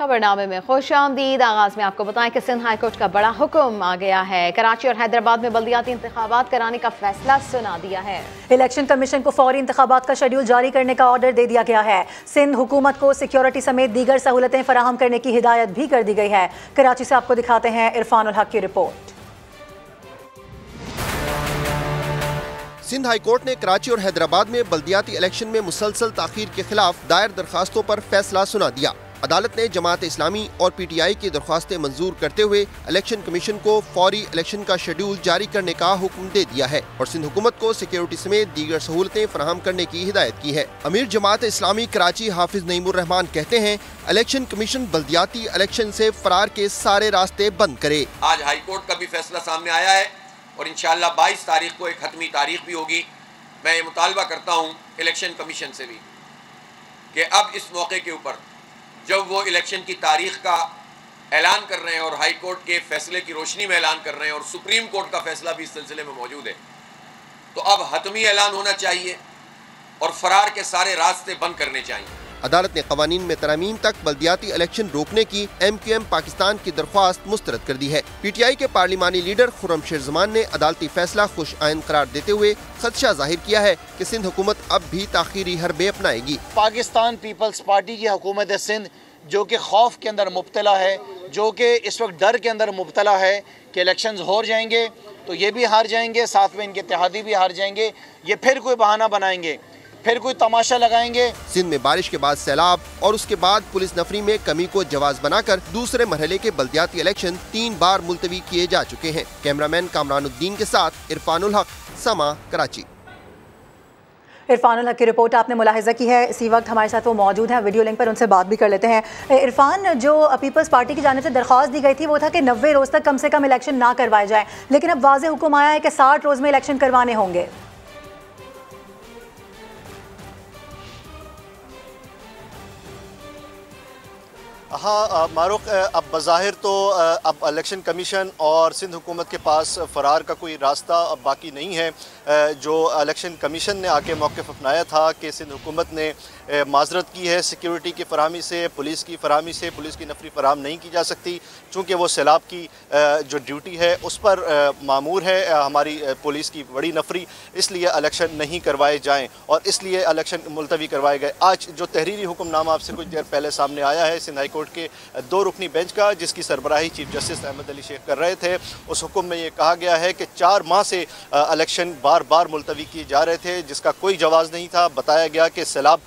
खबरनामे में खुशामदीद। आगाज में आपको बताएं कि सिंध हाई कोर्ट का बड़ा हुक्म आ गया है। कराची और हैदराबाद में बल्दियाती इंतखाबात कराने का फैसला सुना दिया है। इलेक्शन कमीशन को फौरी इंतखाबात का शेड्यूल जारी करने का ऑर्डर दे दिया गया है। सिंध हुकूमत को सिक्योरिटी समेत दीगर सहूलतें फराहम करने की हिदायत भी कर दी गई है। कराची से आपको दिखाते हैं इरफानुल हक की रिपोर्ट। सिंध हाई कोर्ट ने कराची और हैदराबाद में बल्दियाती इलेक्शन में मुसलसल ताखीर के खिलाफ दायर दरखास्तों पर फैसला सुना दिया। अदालत ने जमात इस्लामी और PTI की दरख्वास्तें मंजूर करते हुए इलेक्शन कमीशन को फौरी इलेक्शन का शेड्यूल जारी करने का हुक्म दे दिया है और सिंध हुकूमत को सिक्योरिटी समेत दीगर सहूलतें फराहम करने की हिदायत की है। अमीर जमात इस्लामी कराची हाफिज नईमुर रहमान कहते हैं, इलेक्शन कमीशन बल्दियाती इलेक्शन से फरार के सारे रास्ते बंद करे। आज हाई कोर्ट का भी फैसला सामने आया है और इंशाअल्लाह 22 तारीख को एक हतमी तारीख भी होगी। मैं ये मुतालबा करता हूँ इलेक्शन कमीशन से भी कि अब इस मौके के ऊपर जब वो इलेक्शन की तारीख का ऐलान कर रहे हैं और हाई कोर्ट के फैसले की रोशनी में ऐलान कर रहे हैं और सुप्रीम कोर्ट का फैसला भी इस सिलसिले में मौजूद है, तो अब हतमी ऐलान होना चाहिए और फरार के सारे रास्ते बंद करने चाहिए। अदालत ने कवानीन में तरमीम तक बल्दियाती इलेक्शन रोकने की MQM पाकिस्तान की दरख्वास्त मुस्तरद कर दी है। PTI के पार्लिमानी लीडर खुर्रमशेर जमान ने अदालती फैसला खुश आइन करार देते हुए खदशा जाहिर किया है कि सिंध हुकूमत अब भी ताखीरी हरबे अपनाएगी। पाकिस्तान पीपल्स पार्टी की हुकूमत सिंध जो कि खौफ के अंदर मुब्तला है, जो कि इस वक्त डर के अंदर मुब्तला है कि इलेक्शंस हो जाएंगे तो ये भी हार जाएंगे, साथ में इनके इत्तेहादी भी हार जाएंगे, ये फिर कोई बहाना बनाएंगे, फिर कोई तमाशा लगाएंगे। सिंध में बारिश के बाद सैलाब और उसके बाद पुलिस नफरी में कमी को जवाज बनाकर दूसरे मरहले के बल्दियाती इलेक्शन 3 बार मुलतवी किए जा चुके हैं। कैमरामैन कामरानुद्दीन के साथ इरफानुल हक, समा, कराची। इरफानुल हक की रिपोर्ट आपने मुलाहिजा की है। इसी वक्त हमारे साथ वो मौजूद हैं, वीडियो लिंक पर उनसे बात भी कर लेते हैं। इरफान, जो पीपल्स पार्टी की जानिब से दरख्वास्त दी गई थी वो था कि 90 रोज़ तक कम से कम इलेक्शन ना करवाए जाएं, लेकिन अब वाज़ेह हुक्म आया है कि 60 रोज़ में इलेक्शन करवाने होंगे। हाँ मारूख, अब बज़ाहिर तो अब इलेक्शन कमीशन और सिंध हुकूमत के पास फ़रार का कोई रास्ता अब बाकी नहीं है। जो इलेक्शन कमीशन ने आके मौक़िफ़ अपनाया था कि सिंध हुकूमत ने माजरत की है सिक्योरिटी की फराहमी से, पुलिस की फराहमी से, पुलिस की नफरी फराहम नहीं की जा सकती चूँकि वो सैलाब की जो ड्यूटी है उस पर मामूर है हमारी पुलिस की बड़ी नफरी, इसलिए इलेक्शन नहीं करवाए जाएँ और इसलिए इलेक्शन मुलतवी करवाए गए। आज जो तहरीरी हुक्मनामा आपसे कुछ देर पहले सामने आया है सिंध हाई कोर्ट के 2 रुकनी बेंच का, जिसकी सरबराही चीफ जस्टिस अहमद अली शेख कर रहे थे, उस हुक्म में ये कहा गया है कि 4 माह से इलेक्शन बार बार मुलतवी किए जा रहे थे जिसका कोई जवाज़ नहीं था। बताया गया कि सैलाब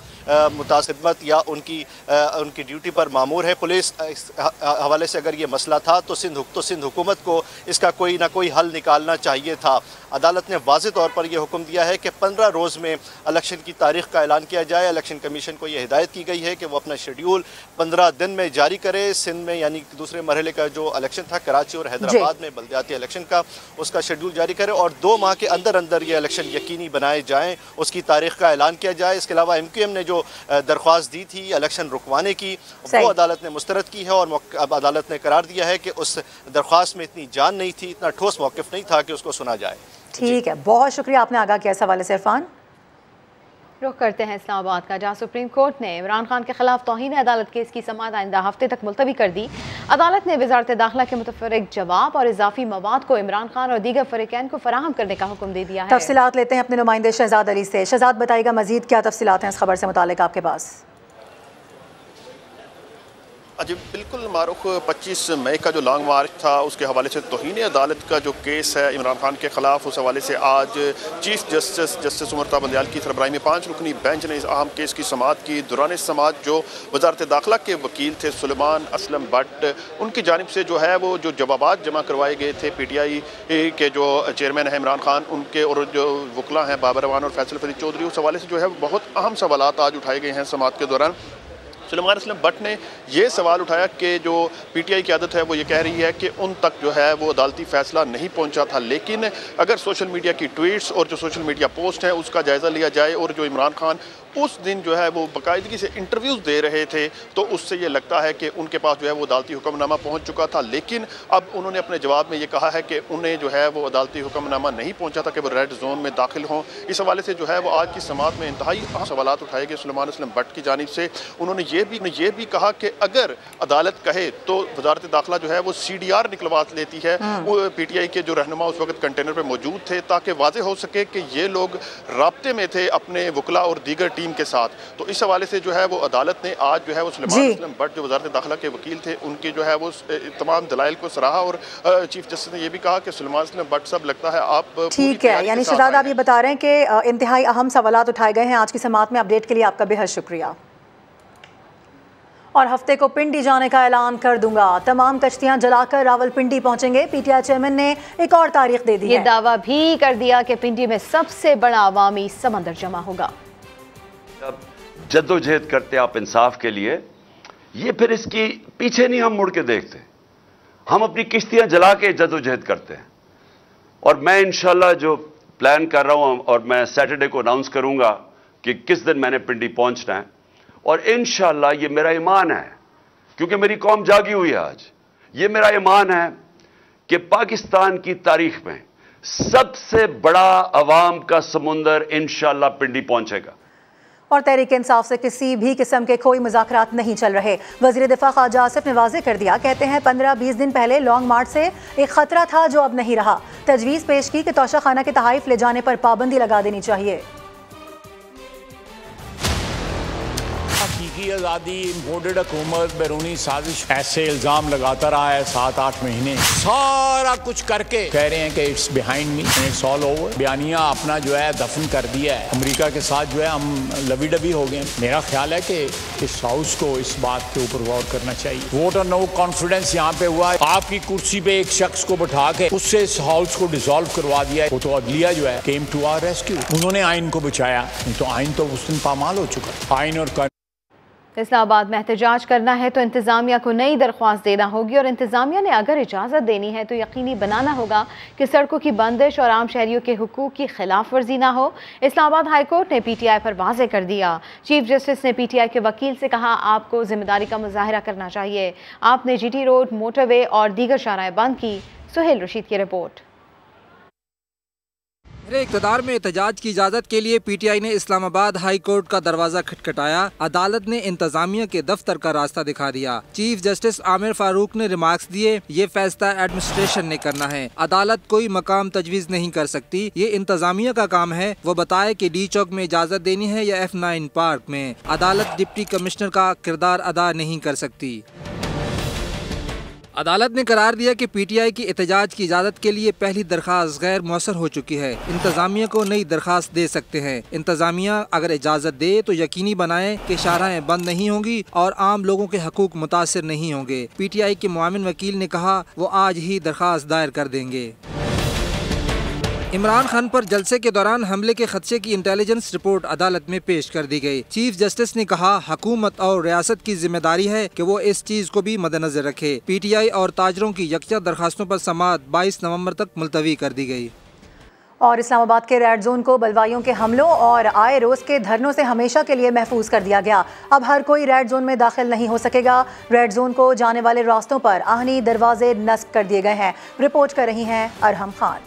मुतासिबत या उनकी ड्यूटी पर मामूर है पुलिस। इस हवाले से अगर ये मसला था तो सिंध हुकूमत को इसका कोई ना कोई हल निकालना चाहिए था। अदालत ने वाज़ेह तौर पर यह हुक्म दिया है कि 15 रोज़ में इलेक्शन की तारीख का ऐलान किया जाए। इलेक्शन कमीशन को यह हिदायत की गई है कि वो अपना शेड्यूल 15 दिन में जारी करे। सिंध में यानी दूसरे मरहले का जो इलेक्शन था कराची और हैदराबाद में बल्दियाती इलेक्शन का, उसका शेड्यूल जारी करे और 2 माह के अंदर अंदर ये इलेक्शन यकीनी बनाए जाएँ, उसकी तारीख का ऐलान किया जाए। इसके अलावा MQM ने जो दरख्वास्त दी थी इलेक्शन रुकवाने की, वो अदालत ने मुस्तरद की है और अब अदालत ने करार दिया है कि उस दरख्वास्त में इतनी जान नहीं थी, इतना ठोस मौक़िफ़ नहीं था कि उसको सुना जाए। ठीक है, बहुत शुक्रिया आपने आगाह किया इस हवाले से इरफान। रुख करते हैं इस्लामाबाद का, जहाँ सुप्रीम कोर्ट ने इमरान खान के खिलाफ तौहीन अदालत केस की समाअत आइंदा हफ्ते तक मुलतवी कर दी। अदालत ने वज़ारत दाखिला के मुतफ़र्रिक़ जवाब और इजाफी मवाद को इमरान खान और दीगर फ़रीक़ैन को फराहम करने का हुक्म दे दिया है। तफसीलात लेते हैं अपने नुमाइंदे शहजाद अली से। शहजाद, बताइएगा मज़ीद क्या तफसीलात हैं इस खबर से मुताल्लिक़ आपके पास? जी बिल्कुल मारूख, 25 मई का जो लॉन्ग मार्च था उसके हवाले से तौहीन अदालत का जो केस है इमरान खान के ख़िलाफ़, उस हवाले से आज चीफ जस्टिस उमर ता बंदियाल की सरबराही में 5 रुकनी बेंच ने इस अहम केस की समाअत की। दौरान समाअत जो वज़ारत दाखिला के वकील थे सुलेमान असलम भट्ट, उनकी जानिब से जो है वो जो जवाबात जमा करवाए गए थे PTI के जो चेयरमैन हैं इमरान खान उनके और जो वकला हैं बाबर रवान और फैसल फरीद चौधरी, उस हवाले से जो है बहुत अहम सवालात आज उठाए गए हैं समाअत के दौरान। सुलेमान असलम भट्ट ने यह सवाल उठाया कि जो PTI की आदत है वो ये कह रही है कि उन तक जो है वो अदालती फ़ैसला नहीं पहुंचा था, लेकिन अगर सोशल मीडिया की ट्वीट्स और जो सोशल मीडिया पोस्ट हैं उसका जायज़ा लिया जाए और जो इमरान खान उस दिन जो है वो बाकायदगी से इंटरव्यूज़ दे रहे थे, तो उससे ये लगता है कि उनके पास जो है वो अदालती हुक्मनामा पहुँच चुका था। लेकिन अब उन्होंने अपने जवाब में ये कहा है कि उन्हें जो है वो अदालती हुक्मनामा नहीं पहुँचा था कि वो रेड जोन में दाखिल हों। इस हवाले से जो है वो आज की समाअत में इंतहाई अहम सवालात उठाए गए सुलेमान असलम भट्ट की जानिब से। उन्होंने ये भी कहा कि अगर अदालत कहे तो वजारत दाखिला जो है वो CDR निकलवा लेती है। वो PTI के जो रहनुमा उस वक्त कंटेनर पे मौजूद थे, ताकि वाज़ेह हो सके कि ये लोग राब्ते में थे अपने वकला और दीगर टीम के साथ। तो इस हवाले से जो है वो अदालत ने आज जो है वो सुलेमान असलम भट्ट जो वजारत दाखिला के वकील थे उनके जो है वो तमाम दलाइल को सराहा। और चीफ जस्टिस ने यह भी कहा कि सुलेमान असलम भट्ट साहब लगता है आप ठीक है, यानी शहजाद आप ये बता रहे हैं कि इंतहाई अहम सवालात उठाए गए हैं आज की समाअत में। अपडेट के लिए आपका बेहद शुक्रिया। और हफ्ते को पिंडी जाने का ऐलान कर दूंगा, तमाम कश्तियां जलाकर रावलपिंडी पहुंचेंगे। PTI चेयरमैन ने एक और तारीख दे दी है। ये दावा भी कर दिया कि पिंडी में सबसे बड़ा अवामी समंदर जमा होगा। जब जद्दोजहद करते आप इंसाफ के लिए, ये फिर इसकी पीछे नहीं हम मुड़ के देखते, हम अपनी किश्तियां जला के जद्दोजहद करते हैं। और मैं इंशाल्लाह जो प्लान कर रहा हूं, और मैं सैटरडे को अनाउंस करूंगा कि किस दिन मैंने पिंडी पहुंचना है, और इंशाल्लाह ये मेरा ईमान है, क्योंकि मेरी कौम जागी हुई है आज। ये मेरा ईमान है कि पाकिस्तान की तारीख में सबसे बड़ा अवाम का समुंदर इंशाल्लाह पिंडी पहुंचेगा। और तहरीक इंसाफ से किसी भी किस्म के कोई मुज़ाकरात नहीं चल रहे। वज़ीर दिफा ख्वाजा आसिफ ने वाज़ेह कर दिया, कहते हैं 15-20 दिन पहले लॉन्ग मार्च से एक ख़तरा था जो अब नहीं रहा। तजवीज़ पेश की कि तोशाखाना के तहाइफ ले जाने पर पाबंदी लगा देनी चाहिए। हकीकी आज़ादी, इम्पोर्टेड हुकूमत, बैरूनी साजिश, ऐसे इल्ज़ाम लगाता रहा है 7-8 महीने। सारा कुछ करके कह रहे हैं कि it's behind me, it's all over. बयानिया अपना जो है दफन कर दिया है। अमेरिका के साथ जो है हम लवी डबी हो गए। मेरा ख्याल है कि इस हाउस को इस बात के ऊपर गौर करना चाहिए। वोट और नो कॉन्फिडेंस यहाँ पे हुआ है। आपकी कुर्सी पे एक शख्स को बैठा के उससे इस हाउस को डिसॉल्व करवा दिया है। वो तो अदलिया जो है केम टू आवर रेस्क्यू, उन्होंने आइन को बचाया। तो आइन तो उस दिन पामाल हो चुका। आइन और इस्लामाबाद में एहतजाज करना है तो इंतज़ामिया को नई दरख्वास्त देना होगी, और इंतज़ामिया ने अगर इजाज़त देनी है तो यकीनी बनाना होगा कि सड़कों की बंदिश और आम शहरियों के हुकूक की खिलाफ वर्जी ना हो। इस्लामाबाद हाई कोर्ट ने PTI पर वाज़ेह कर दिया। चीफ जस्टिस ने PTI के वकील से कहा, आपको जिम्मेदारी का मुजाहरा करना चाहिए। आपने GT रोड, मोटरवे और दीगर शाहराएं बंद की। सुहेल रशीद की रिपोर्ट। मेरे इक़्तिदार में एहतजाज की इजाज़त के लिए PTI ने इस्लामाबाद हाई कोर्ट का दरवाज़ा खटखटाया। अदालत ने इंतजामिया के दफ्तर का रास्ता दिखा दिया। चीफ जस्टिस आमिर फारूक ने रिमार्क्स दिए, ये फैसला एडमिनिस्ट्रेशन ने करना है, अदालत कोई मकाम तजवीज़ नहीं कर सकती। ये इंतजामिया का काम है, वो बताए कि D चौक में इजाज़त देनी है या F9 पार्क में। अदालत डिप्टी कमिश्नर का किरदार अदा नहीं कर सकती। अदालत ने करार दिया कि PTI की एहतजाज की इजाज़त के लिए पहली दरख्वास्त गैर मौसर हो चुकी है। इंतज़ामिया को नई दरख्वास्त दे सकते हैं। इंतज़ामिया अगर इजाज़त दे तो यकीनी बनाए कि शाहराएं बंद नहीं होंगी और आम लोगों के हकूक मुतासिर नहीं होंगे। PTI के मुआविन वकील ने कहा वो आज ही दरख्वास्त दायर कर देंगे। इमरान खान पर जलसे के दौरान हमले के खदशे की इंटेलिजेंस रिपोर्ट अदालत में पेश कर दी गई। चीफ जस्टिस ने कहा, हुकूमत और रियासत की जिम्मेदारी है कि वो इस चीज को भी मद्देनजर रखे। PTI और ताजरों की यकजा दरखास्तों पर समाअत 22 नवंबर तक मुलतवी कर दी गई। और इस्लामाबाद के रेड जोन को बलवाइयों के हमलों और आए रोज के धरनों से हमेशा के लिए महफूज कर दिया गया। अब हर कोई रेड जोन में दाखिल नहीं हो सकेगा। रेड जोन को जाने वाले रास्तों पर आहनी दरवाजे नस्ब कर दिए गए हैं। रिपोर्ट कर रही हैं अरहम खान।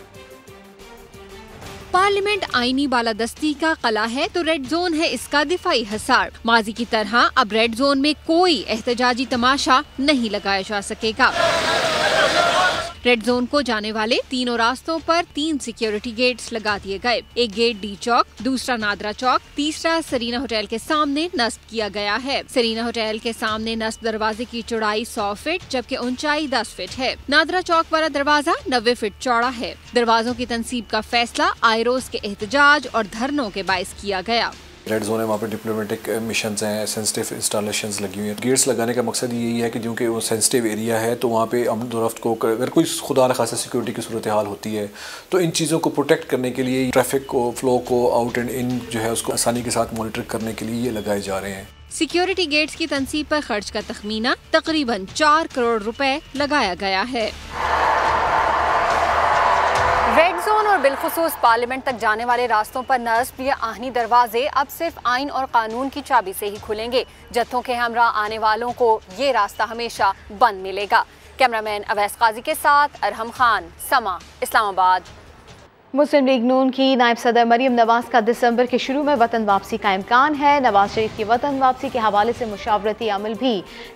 पार्लियामेंट आईनी बालादस्ती का कला है तो रेड जोन है इसका दिफाई हसार। माजी की तरह अब रेड जोन में कोई एहतजाजी तमाशा नहीं लगाया जा सकेगा। रेड जोन को जाने वाले तीनों रास्तों पर 3 सिक्योरिटी गेट्स लगा दिए गए। एक गेट D चौक, दूसरा नादरा चौक, तीसरा सरीना होटल के सामने नस्ब किया गया है। सरीना होटल के सामने नस्ब दरवाजे की चौड़ाई 100 फीट जबकि ऊंचाई 10 फीट है। नादरा चौक वाला दरवाजा 90 फीट चौड़ा है। दरवाजों की तनसीब का फैसला आयरोज के एहतजाज और धरनों के बाइस किया गया। रेड जोन है, वहाँ पे डिप्लोमेटिक मिशंस हैं, सेंसिटिव इंस्टॉलेशंस लगी हुई हैं। गेट्स लगाने का मकसद यही है कि क्योंकि वो सेंसिटिव एरिया है तो वहाँ पे अमन व रफ्त को अगर कोई खुदा न खासा सिक्योरिटी की सूरत हाल होती है तो इन चीज़ों को प्रोटेक्ट करने के लिए, ट्रैफिक को, फ्लो को, आउट एंड इन जो है उसको आसानी के साथ मॉनिटर करने के लिए ये लगाए जा रहे हैं। सिक्योरिटी गेट्स की तनसीब पर खर्च का तखमीना तकरीबन 4 करोड़ रुपए लगाया गया है। रेड जोन जोन और बिलखुसूस पार्लियामेंट तक जाने वाले रास्तों पर नस्ब ये आहनी दरवाजे अब सिर्फ आइन और कानून की चाबी से ही खुलेंगे। जत्थों के हमरा आने वालों को ये रास्ता हमेशा बंद मिलेगा। कैमरामैन अवैस काजी के साथ अरहम खान, समा, इस्लामाबाद। मुस्लिम लीग नून की नायब सदर मरीम नवाज का दिसंबर के शुरू में वतन वापसी का इम्कान है। नवाज शरीफ की वतन वापसी के हवाले से मुशावरती अमल भी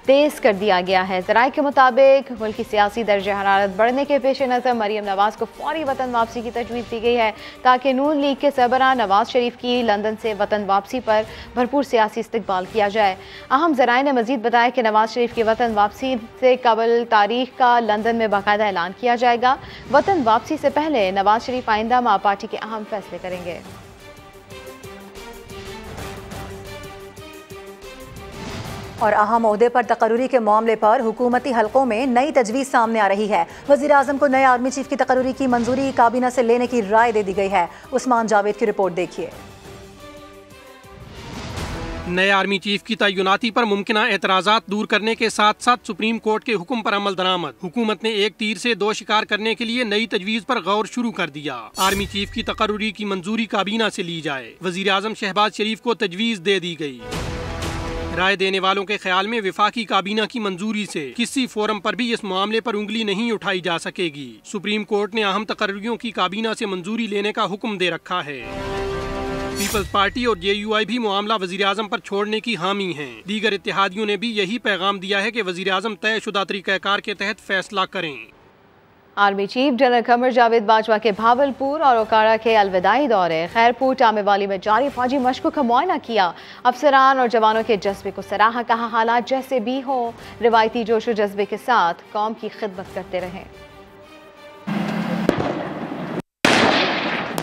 तेज़ कर दिया गया है। ज़राए के मुताबिक मुल्क की सियासी दर्ज हरारत बढ़ने के पेश नज़र मरीम नवाज को फौरी वतन वापसी की तजवीज़ दी गई है ताकि नून लीग के सरबराह नवाज शरीफ की लंदन से वतन वापसी पर भरपूर सियासी इस्तकबाल किया जाए। अहम ज़राए ने मज़ीद बताया कि नवाज शरीफ की वतन वापसी से कबल तारीख का लंदन में बाकायदा ऐलान किया जाएगा। वतन वापसी से पहले नवाज शरीफ माह पार्टी के अहम फैसले करेंगे। और अहम ओहदे पर तकर्रुरी के मामले पर हुकूमती हलकों में नई तजवीज़ सामने आ रही है। वज़ीर आज़म को नए आर्मी चीफ की तकर्रुरी की मंजूरी काबीना से लेने की राय दे दी गई है। उस्मान जावेद की रिपोर्ट देखिए। नए आर्मी चीफ की तैनाती पर मुमकिन एतराज़ात दूर करने के साथ साथ सुप्रीम कोर्ट के हुक्म पर अमल दरामद। हुकूमत ने एक तीर से दो शिकार करने के लिए नई तजवीज़ पर गौर शुरू कर दिया। आर्मी चीफ की तकर्रुरी की मंजूरी काबीना से ली जाए। वज़ीर आज़म शहबाज शरीफ को तजवीज़ दे दी गई। राय देने वालों के ख्याल में विफाकी काबीना की मंजूरी से किसी फोरम पर भी इस मामले पर उंगली नहीं उठाई जा सकेगी। सुप्रीम कोर्ट ने अहम तकर्रुरियों की काबीना से मंजूरी लेने का हुक्म दे रखा है। पीपल्स पार्टी और JUI भी मामला वज़ीर आज़म पर छोड़ने की हामी हैं। दीगर इत्तेहादियों ने भी यही पैगाम दिया है कि वज़ीर आज़म तयशुदा तरीक़ाकार के तहत फैसला करें। Army chief general Qamar Javed Bajwa के भावलपुर और ओकाड़ा के अलविदाई दौरे। खैरपुर टामेवाली में जारी फौजी मशकों का मुआयना किया। अफसरान और जवानों के जज्बे को सराहा, कहा हालात जैसे भी हो रिवायती जोश और जज्बे के साथ कौम की खिदमत करते रहें।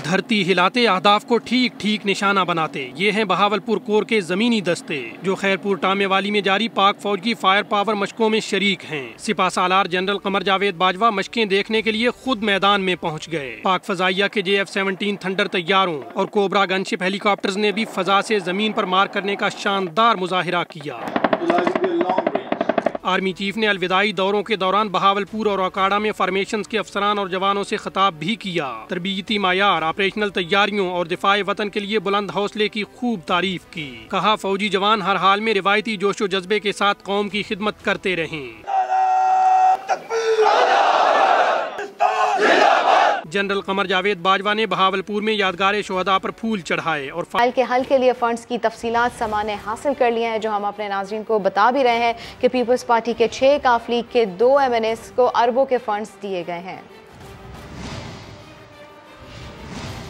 धरती हिलाते अहदाफ को ठीक ठीक निशाना बनाते, ये हैं बहावलपुर कोर के ज़मीनी दस्ते जो खैरपुर टामेवाली में जारी पाक फौज की फायर पावर मशकों में शरीक हैं। सिपा सालार जनरल कमर जावेद बाजवा मशकें देखने के लिए खुद मैदान में पहुंच गए। पाक फजाइया के JF-17 थंडर तैयारों और कोबरा गनशिप हेलीकॉप्टर्स ने भी फजा से जमीन पर मार करने का शानदार मुजाहिरा किया। आर्मी चीफ ने अलविदाई दौरों के दौरान बहावलपुर और ओकाड़ा में फॉर्मेशंस के अफसरान और जवानों से खिताब भी किया। तरबियती मायार, ऑपरेशनल तैयारियों और दिफाए वतन के लिए बुलंद हौसले की खूब तारीफ की। कहा फौजी जवान हर हाल में रिवायती जोशो जज्बे के साथ कौम की खिदमत करते रहें। जनरल कमर जावेद बाजवा ने बहावलपुर में यादगार शोहदा पर फूल चढ़ाए और फाइल के हल के लिए फंड्स की तफसीलात समा ने हासिल कर लिए हैं, जो हम अपने नाज़रीन को बता भी रहे हैं कि पीपल्स पार्टी के 6 काफ लीग के 2 MNS को अरबों के फंड्स दिए गए हैं।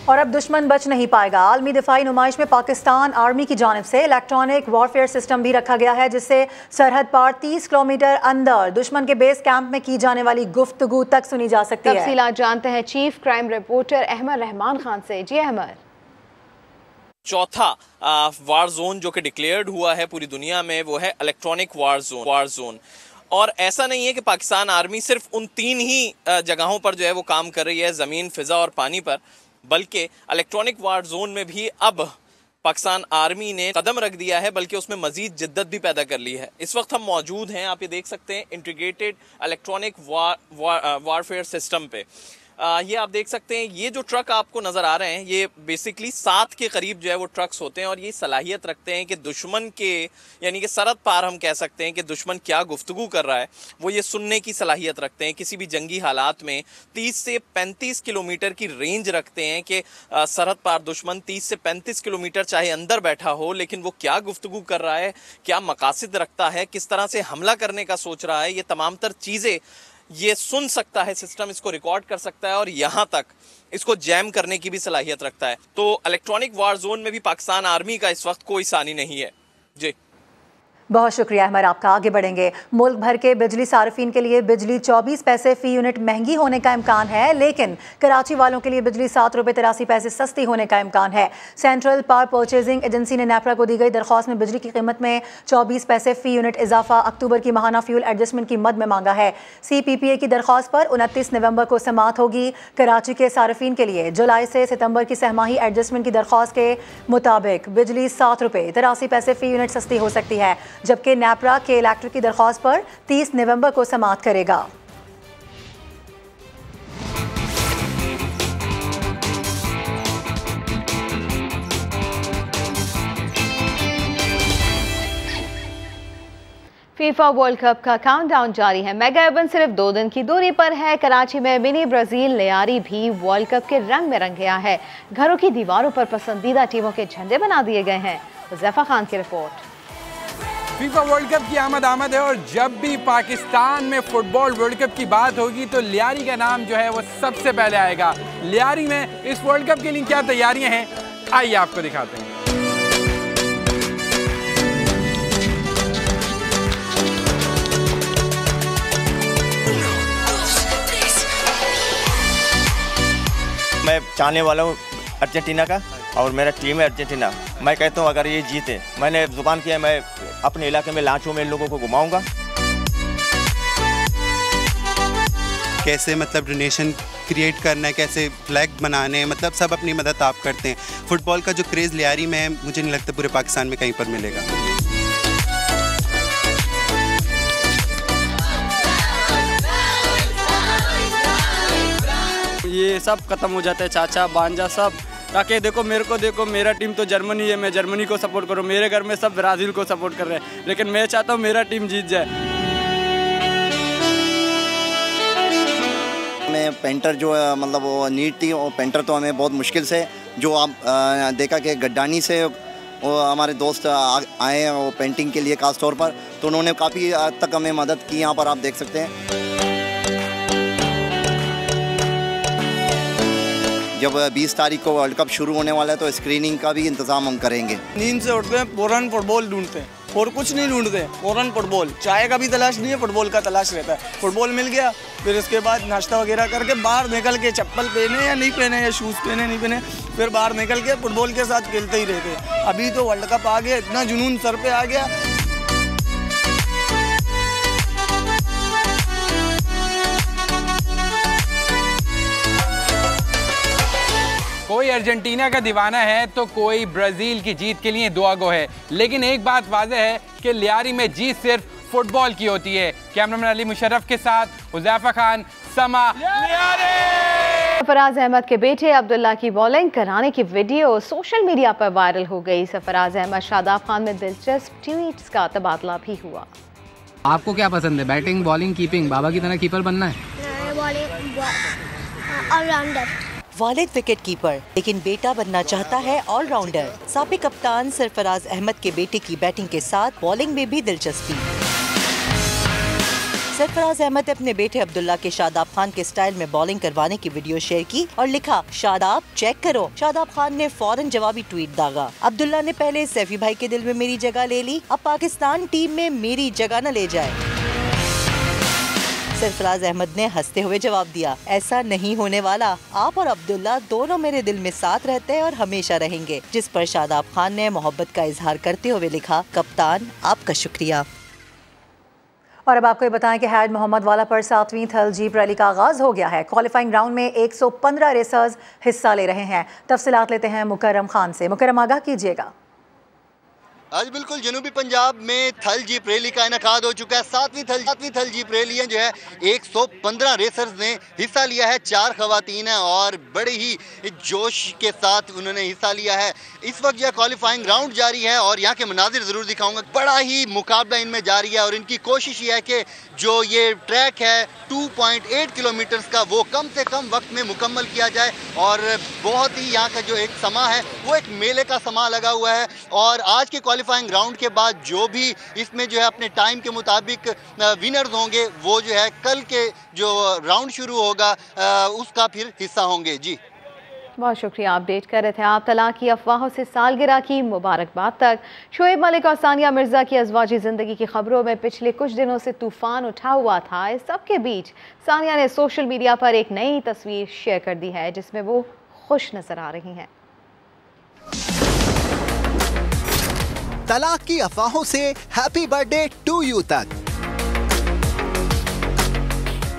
और अब दुश्मन बच नहीं पाएगा। आलमी दिफाई नुमाइश में पाकिस्तान आर्मी की जानिब से इलेक्ट्रॉनिक वॉरफेयर सिस्टम भी रखा गया है, जिससे सरहद पार 30 किलोमीटर अंदर दुश्मन के बेस कैंप में की जाने वाली गुफ्तगू तक सुनी जा सकती है। तफसीलात जानते हैं chief crime reporter Ahmad Rahman Khan से। जी अहमद। चौथा वार जोन जो कि डिक्लेयर्ड हुआ है पूरी दुनिया में वो है इलेक्ट्रॉनिक वार जोन। और ऐसा नहीं है कि पाकिस्तान आर्मी सिर्फ उन 3 ही जगहों पर जो है वो काम कर रही है, ज़मीन, फ़िज़ा और पानी पर, बल्कि इलेक्ट्रॉनिक वार जोन में भी अब पाकिस्तान आर्मी ने कदम रख दिया है, बल्कि उसमें मजीद जिद्दत भी पैदा कर ली है। इस वक्त हम मौजूद हैं, आप ये देख सकते हैं, इंटीग्रेटेड इलेक्ट्रॉनिक वारफेयर सिस्टम पे। ये आप देख सकते हैं, ये जो ट्रक आपको नज़र आ रहे हैं ये बेसिकली 7 के करीब जो है वो ट्रक्स होते हैं और ये सलाहियत रखते हैं कि दुश्मन के, यानी कि सरहद पार हम कह सकते हैं कि दुश्मन क्या गुफ्तगू कर रहा है वो ये सुनने की सलाहियत रखते हैं। किसी भी जंगी हालात में 30 से 35 किलोमीटर की रेंज रखते हैं कि सरहद पार दुश्मन 30 से 35 किलोमीटर चाहे अंदर बैठा हो, लेकिन वो क्या गुफ्तगू कर रहा है, क्या मकासद रखता है, किस तरह से हमला करने का सोच रहा है, ये तमाम तर चीज़ें ये सुन सकता है सिस्टम, इसको रिकॉर्ड कर सकता है और यहाँ तक इसको जैम करने की भी सलाहियत रखता है। तो इलेक्ट्रॉनिक वार जोन में भी पाकिस्तान आर्मी का इस वक्त कोई सानी नहीं है। जी बहुत शुक्रिया अहमद आपका। आगे बढ़ेंगे। मुल्क भर के बिजली सार्फिन के लिए बिजली 24 पैसे फी यूनिट महंगी होने का इम्कान है, लेकिन कराची वालों के लिए बिजली 7 रुपये 83 पैसे सस्ती होने का इम्कान है। सेंट्रल पावर परचेजिंग एजेंसी ने नेपरा को दी गई दरख्वास्त में बिजली की कीमत में 24 पैसे फी यूनिट इजाफा अक्टूबर की माहाना फ्यूल एडजस्टमेंट की मद में मांगा है। CPPA की दरख्वास्त पर 29 नवंबर को समाअत होगी। कराची के सार्फिन के लिए जुलाई से सितंबर की सहमाही एडजस्टमेंट की दरख्वास्त के मुताबिक बिजली 7 रुपये 83 पैसे फी यूनिट सस्ती हो सकती है, जबकि नेपरा के इलेक्ट्रिक की दरख्वास्त पर 30 नवंबर को समाअत करेगा। फीफा वर्ल्ड कप का काउंटडाउन जारी है। मेगा इवेंट सिर्फ 2 दिन की दूरी पर है। कराची में मिनी ब्राजील लियारी भी वर्ल्ड कप के रंग में रंग गया है। घरों की दीवारों पर पसंदीदा टीमों के झंडे बना दिए गए हैं। हुज़ैफा खान की रिपोर्ट। फीफा वर्ल्ड कप की आमद है और जब भी पाकिस्तान में फुटबॉल वर्ल्ड कप की बात होगी तो लियारी का नाम जो है वो सबसे पहले आएगा। लियारी में इस वर्ल्ड कप के लिए क्या तैयारियां हैं, आइए आपको दिखाते हैं। मैं चाहने वाला हूँ अर्जेंटीना का और मेरा टीम है अर्जेंटीना। मैं कहता हूँ अगर ये जीते, मैंने जुबान किया मैं अपने इलाके में लांचों में लोगों को घुमाऊंगा। कैसे मतलब डोनेशन क्रिएट करना है, कैसे फ्लैग बनाने हैं, मतलब सब अपनी मदद आप करते हैं। फुटबॉल का जो क्रेज़ लियारी में है मुझे नहीं लगता पूरे पाकिस्तान में कहीं पर मिलेगा। ये सब खत्म हो जाता है, चाचा बांजा सब, ताकि देखो मेरे को देखो, मेरा टीम तो जर्मनी है, मैं जर्मनी को सपोर्ट करूँ। मेरे घर में सब ब्राज़ील को सपोर्ट कर रहे हैं, लेकिन मैं चाहता हूँ मेरा टीम जीत जाए। मैं पेंटर जो मतलब वो नीड थी, वो पेंटर तो हमें बहुत मुश्किल से, जो आप देखा कि गड्डानी से वो हमारे दोस्त आए हैं वो पेंटिंग के लिए खास तौर पर, तो उन्होंने काफ़ी हद तक हमें मदद की। यहाँ पर आप देख सकते हैं जब 20 तारीख को वर्ल्ड कप शुरू होने वाला है तो स्क्रीनिंग का भी इंतज़ाम हम करेंगे। नींद से उठते हैं फ़ौरन फुटबॉल ढूंढते हैं और कुछ नहीं ढूंढते, फ़ौरन फुटबॉल। चाय का भी तलाश नहीं है, फुटबॉल का तलाश रहता है। फुटबॉल मिल गया, फिर इसके बाद नाश्ता वगैरह करके बाहर निकल के चप्पल पहने या नहीं पहने या शूज़ पहने नहीं पहने, फिर बाहर निकल के फुटबॉल के साथ खेलते ही रहते हैं। अभी तो वर्ल्ड कप आ गया, इतना जुनून सर पे आ गया। कोई अर्जेंटीना का दीवाना है तो कोई ब्राज़ील की जीत के लिए दुआ गो है, लेकिन एक बात वाज़ेह है कि लियारी में जीत सिर्फ फुटबॉल की होती है। कैमरामैन अली मुशर्रफ के साथ हुज़ैफा खान, समा लियारी। सरफराज अहमद के बेटे अब्दुल्ला की बॉलिंग कराने की वीडियो सोशल मीडिया पर वायरल हो गई। सरफराज अहमद शादाब खान में दिलचस्प ट्वीट्स का तबादला भी हुआ। आपको क्या पसंद है, बैटिंग, बॉलिंग, कीपिंग? बाबा की तरह कीपर बनना है? ऑलराउंडर। वालिद विकेट कीपर, लेकिन बेटा बनना चाहता है ऑलराउंडर। साबिक कप्तान सरफराज अहमद के बेटे की बैटिंग के साथ बॉलिंग में भी दिलचस्पी। सरफराज अहमद ने अपने बेटे अब्दुल्ला के शादाब खान के स्टाइल में बॉलिंग करवाने की वीडियो शेयर की और लिखा, शादाब चेक करो। शादाब खान ने फौरन जवाबी ट्वीट दागा, अब्दुल्ला ने पहले सैफी भाई के दिल में मेरी जगह ले ली, अब पाकिस्तान टीम में मेरी जगह न ले जाए। सरफराज अहमद ने हंसते हुए जवाब दिया, ऐसा नहीं होने वाला, आप और अब्दुल्ला दोनों मेरे दिल में साथ रहते हैं और हमेशा रहेंगे। जिस पर शादाब खान ने मोहब्बत का इजहार करते हुए लिखा, कप्तान आपका शुक्रिया। और अब आपको ये बताएं कि हैद मोहम्मद वाला पर 7वीं थल जीप रैली का आगाज हो गया है। क्वालिफाइंग राउंड में 115 रेसर्स हिस्सा ले रहे हैं। तफसीलात लेते हैं मुकर्रम खान से। मुकर्रम, आगाह कीजिएगा। आज बिल्कुल जनूबी पंजाब में थल जीप रैली का इनेकाद हो चुका है। 7वीं थल जीप रैली जो है 115 रेसर्स ने हिस्सा लिया है। 4 खवातीन हैं और बड़े ही जोश के साथ उन्होंने हिस्सा लिया है। इस वक्त यह क्वालिफाइंग राउंड जारी है और यहाँ के मनाजिर ज़रूर दिखाऊंगा। बड़ा ही मुकाबला इनमें जारी है और इनकी कोशिश ये है कि जो ये ट्रैक है 2.8 किलोमीटर्स का वो कम से कम वक्त में मुकम्मल किया जाए। और बहुत ही यहाँ का जो एक समा है वो एक मेले का समा लगा हुआ है। और आज के क्वालिफाइंग राउंड के बाद जो भी इसमें जो है अपने टाइम के मुताबिक विनर्स होंगे वो जो है कल के जो राउंड शुरू होगा उसका फिर हिस्सा होंगे। जी बहुत शुक्रिया, अपडेट कर रहे थे आप। तलाक की अफवाहों से सालगिरह की मुबारकबाद तक शोएब मलिक और सानिया मिर्जा की अज़वाजी ज़िंदगी की खबरों में पिछले कुछ दिनों से तूफान उठा हुआ था। इस सब के बीच सानिया ने सोशल मीडिया पर एक नई तस्वीर शेयर कर दी है जिसमें वो खुश नजर आ रही हैं। तलाक की अफवाहों से हैप्पी बर्थडे टू यू तक।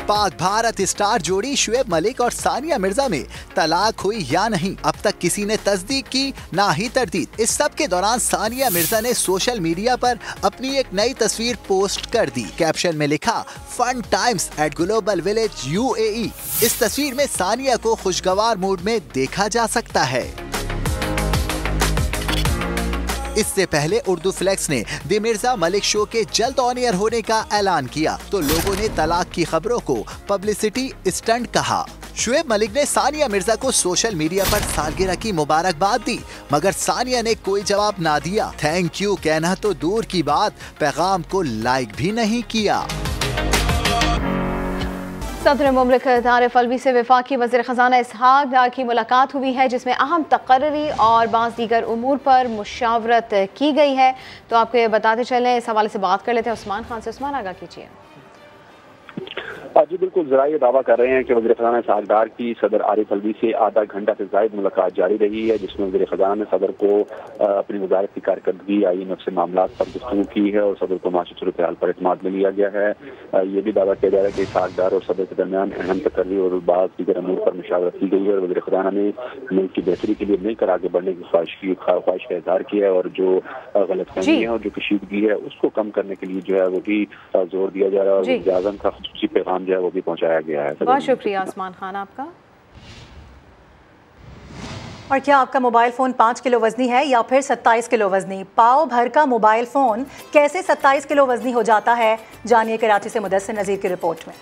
पाक भारत स्टार जोड़ी शोएब मलिक और सानिया मिर्जा में तलाक हुई या नहीं, अब तक किसी ने तस्दीक की ना ही तरदीद। इस सब के दौरान सानिया मिर्जा ने सोशल मीडिया पर अपनी एक नई तस्वीर पोस्ट कर दी। कैप्शन में लिखा, fun times at global village UAE। इस तस्वीर में सानिया को खुशगवार मूड में देखा जा सकता है। इससे पहले उर्दू फ्लेक्स ने द मिर्जा मलिक शो के जल्द ऑन एयर होने का ऐलान किया तो लोगों ने तलाक की खबरों को पब्लिसिटी स्टंट कहा। शुएब मलिक ने सानिया मिर्जा को सोशल मीडिया पर सालगिरह की मुबारकबाद दी, मगर सानिया ने कोई जवाब ना दिया। थैंक यू कहना तो दूर की बात, पैगाम को लाइक भी नहीं किया। सदर मुमलिकत आरिफ अलवी से वफाकी वज़ीर ख़ज़ाना इसहाक डार की मुलाकात हुई है, जिसमें अहम तकर्री और बाज़ दीगर उमूर पर मुशावरत की गई है। तो आपको ये बताते चलें, इस हवाले से बात कर लेते हैं उस्मान खान से। उस्मान, आगाह कीजिए। जी बिल्कुल, जरा ये दावा कर रहे हैं कि वज़ीर ख़ज़ाना इसहाक डार की सदर आरिफ अलवी से आधा घंटा से ज़ायद मुलाकात जारी रही है, जिसमें वज़ीर ख़ज़ाना ने सदर को अपनी वज़ारत की कारकर्दगी, IMF से मामला पर गुफ्तगू की है और सदर को माशी सूरत हाल पर एतमाद में लिया गया है। ये भी दावा किया जा रहा है कि इसहाक डार और सदर के दरमियान अहम तकर्री और बाज़ दीगर अमूर पर मुशावरत की गई है और वज़ीर ख़ज़ाना ने मुल्क की बेहतरी के लिए मिलकर आगे बढ़ने की ख्वाहिश का इज़हार किया है और जो गलतफहमी है और जो कशीदगी है उसको कम करने के लिए जो है वो भी जोर दिया जा रहा है और वज़ीर आज़म का ख़ुसूसी पैगाम जो है वो भी पहुंचाया गया है। बहुत शुक्रिया उस्मान खान आपका। और क्या आपका मोबाइल फ़ोन 5 किलो वजनी है या फिर 27 किलो वजनी? पाव भर का मोबाइल फ़ोन कैसे 27 किलो वजनी हो जाता है, जानिए कराची से मुदस्सिर नज़ीर की रिपोर्ट में।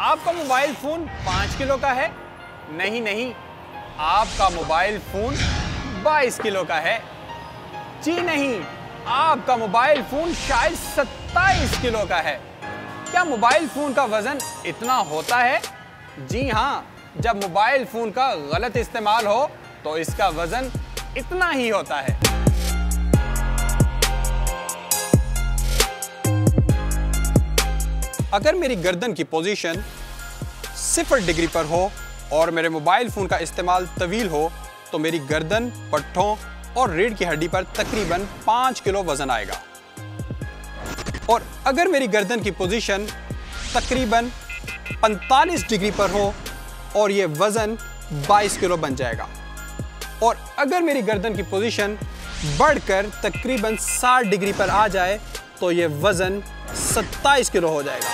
आपका मोबाइल फ़ोन 5 किलो का है? नहीं, आपका मोबाइल फ़ोन 22 किलो का है। जी नहीं, आपका मोबाइल फ़ोन शायद 27 किलो का है। क्या मोबाइल फ़ोन का वज़न इतना होता है? जी हाँ, जब मोबाइल फ़ोन का गलत इस्तेमाल हो तो इसका वज़न इतना ही होता है। अगर मेरी गर्दन की पोजीशन 0 डिग्री पर हो और मेरे मोबाइल फ़ोन का इस्तेमाल तवील हो तो मेरी गर्दन, पट्ठों और रीढ़ की हड्डी पर तकरीबन 5 किलो वज़न आएगा। और अगर मेरी गर्दन की पोजीशन तकरीबन 45 डिग्री पर हो और ये वज़न 22 किलो बन जाएगा। और अगर मेरी गर्दन की पोजीशन बढ़कर तकरीबन 60 डिग्री पर आ जाए तो ये वज़न 27 किलो हो जाएगा।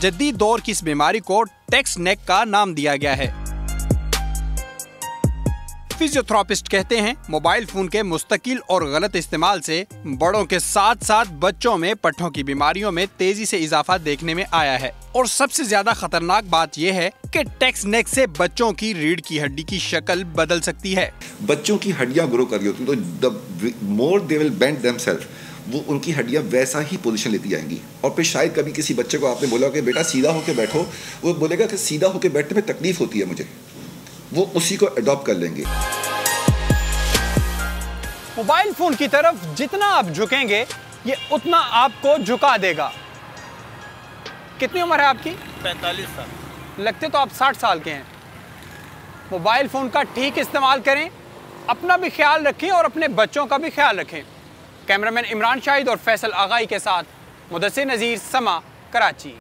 जदीद दौर की इस बीमारी को टेक्स नेक का नाम दिया गया है। फिजियोथेरेपिस्ट कहते हैं मोबाइल फोन के मुस्तकिल और गलत इस्तेमाल से बड़ों के साथ साथ बच्चों में पट्ठों की बीमारियों में तेजी से इजाफा देखने में आया है। और सबसे ज्यादा खतरनाक बात यह है कि टेक्स नेक से बच्चों की रीढ़ की हड्डी की शक्ल बदल सकती है। बच्चों की हड्डियां ग्रो कर रही होती हैं तो the more they will bend themselves, वो उनकी हड्डियां वैसा ही पोजीशन लेती जाएंगी। और फिर शायद कभी किसी बच्चे को आपने बोला कि बेटा सीधा होकर बैठो, वो बोलेगा कि सीधा होकर बैठने में तकलीफ होती है मुझे, वो उसी को अडॉप्ट कर लेंगे। मोबाइल फोन की तरफ जितना आप झुकेंगे ये उतना आपको झुका देगा। कितनी उम्र है आपकी? 45 साल। लगते तो आप 60 साल के हैं। मोबाइल फोन का ठीक इस्तेमाल करें, अपना भी ख्याल रखें और अपने बच्चों का भी ख्याल रखें। कैमरामैन इमरान शाहिद और फैसल आगाई के साथ मुदस्सिर नज़ीर, समा, कराची।